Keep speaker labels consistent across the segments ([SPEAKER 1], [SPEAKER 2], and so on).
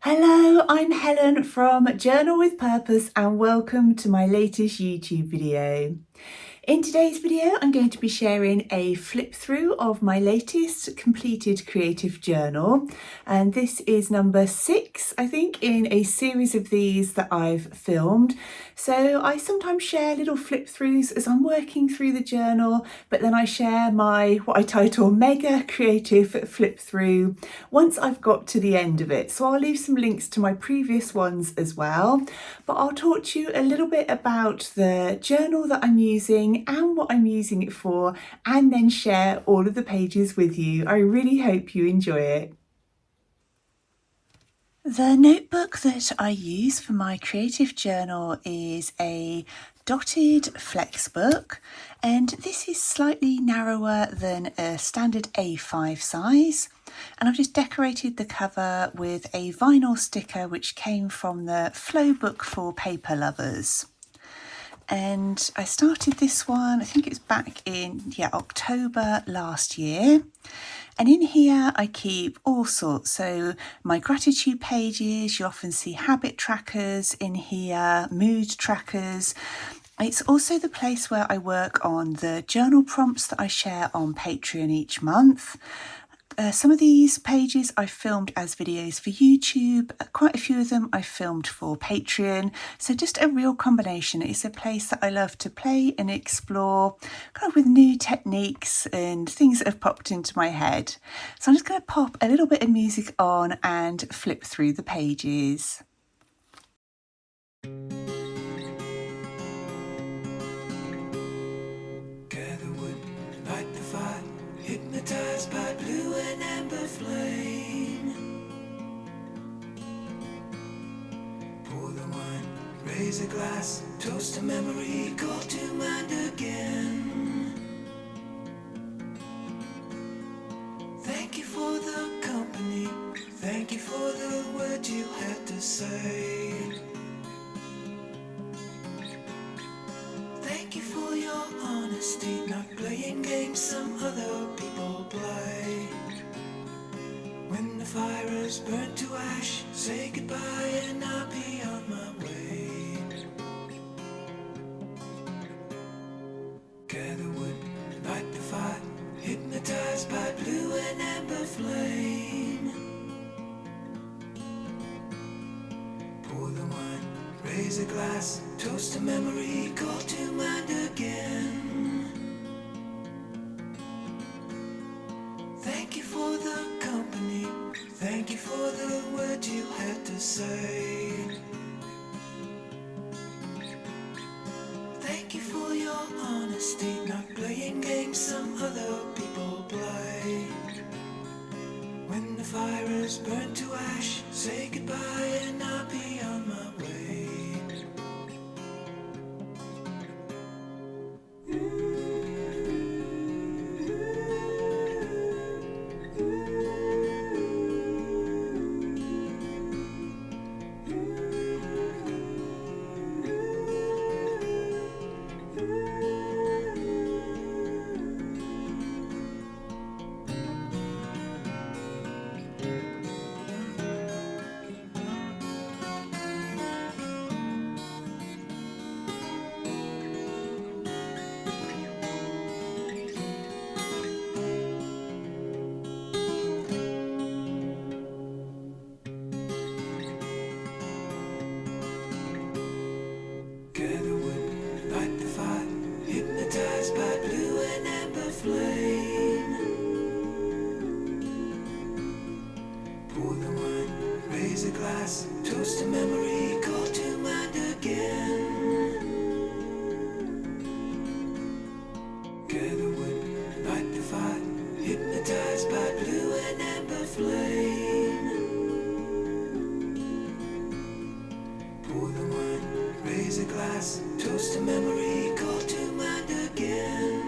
[SPEAKER 1] Hello, I'm Helen from Journal with Purpose and welcome to my latest YouTube video. In today's video, I'm going to be sharing a flip through of my latest completed creative journal. And this is number 6, I think, in a series of these that I've filmed. So I sometimes share little flip throughs as I'm working through the journal, but then I share what I title mega creative flip through once I've got to the end of it. So I'll leave some links to my previous ones as well, but I'll talk to you a little bit about the journal that I'm using and what I'm using it for, and then share all of the pages with you. I really hope you enjoy it. The notebook that I use for my creative journal is a dotted flex book, and this is slightly narrower than a standard A5 size. And I've just decorated the cover with a vinyl sticker which came from the Flow book for paper lovers. And I started this one, I think it was back in October last year. And in here I keep all sorts, so my gratitude pages, you often see habit trackers in here, mood trackers. It's also the place where I work on the journal prompts that I share on Patreon each month. Some of these pages I filmed as videos for YouTube, quite a few of them I filmed for Patreon, so just a real combination. It's a place that I love to play and explore, kind of with new techniques and things that have popped into my head. So I'm just going to pop a little bit of music on and flip through the pages.
[SPEAKER 2] Gather wood, light the fire, hypnotized by blue and amber flame. Pour the wine, raise a glass, toast a memory, call to mind again. Thank you for the company, thank you for the words you had to say. Thank you for your honesty, not playing games some other people play. When the fire is burnt to ash, say goodbye and I'll be on my way. Gather wood, light the fire, hypnotized by blue and amber flame. Pour the wine, raise a glass, toast a memory, call to mind again. Thank you for the company, thank you for the words you had to say. Thank you for your honesty, not playing games some other people play. When the fire is burnt to ash, say goodbye and I'll be on my way. Gather wood, light the fire, hypnotized by blue and amber flame. Pour the wine, raise a glass, toast a memory, call to mind again. Gather wood, light the fire, hypnotized by blue and amber flame. Pour the wine, raise a glass, toast a memory, call to mind again.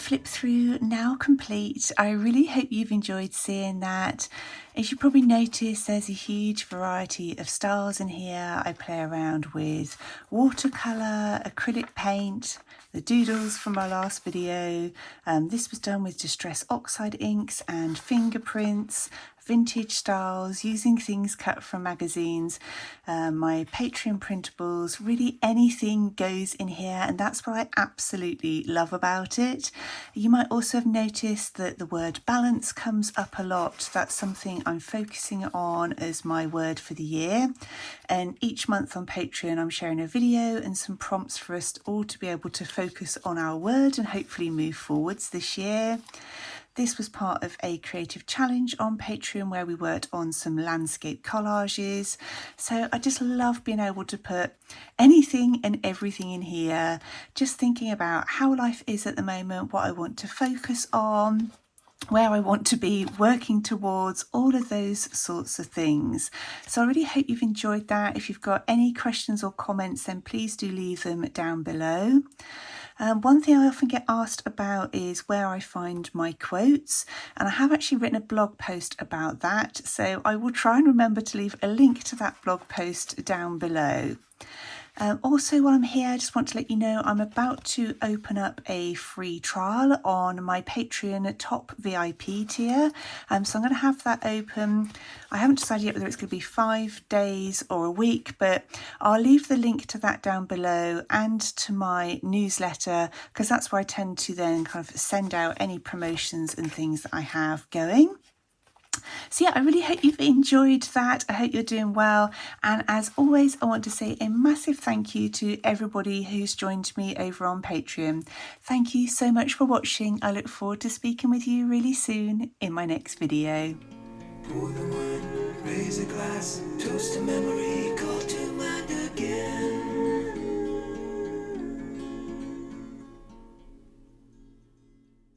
[SPEAKER 1] flip through now complete. I really hope you've enjoyed seeing that. As you probably noticed, there's a huge variety of styles in here. I play around with watercolour, acrylic paint, the doodles from our last video. This was done with Distress Oxide inks and fingerprints, vintage styles, using things cut from magazines, my Patreon printables, really anything goes in here, and that's what I absolutely love about it. You might also have noticed that the word balance comes up a lot. That's something I'm focusing on as my word for the year, and each month on Patreon I'm sharing a video and some prompts for us all to be able to focus on our word and hopefully move forwards this year. This was part of a creative challenge on Patreon where we worked on some landscape collages. So I just love being able to put anything and everything in here, just thinking about how life is at the moment, what I want to focus on, where I want to be working towards, all of those sorts of things. So I really hope you've enjoyed that. If you've got any questions or comments, then please do leave them down below. One thing I often get asked about is where I find my quotes, and I have actually written a blog post about that, so I will try and remember to leave a link to that blog post down below. Also, while I'm here, I just want to let you know I'm about to open up a free trial on my Patreon top VIP tier. So I'm going to have that open. I haven't decided yet whether it's going to be 5 days or a week, but I'll leave the link to that down below and to my newsletter, because that's where I tend to then kind of send out any promotions and things that I have going. So yeah, I really hope you've enjoyed that. I hope you're doing well. And as always, I want to say a massive thank you to everybody who's joined me over on Patreon. Thank you so much for watching. I look forward to speaking with you really soon in my next video.
[SPEAKER 2] Pour the wine, raise a glass, toast to memory.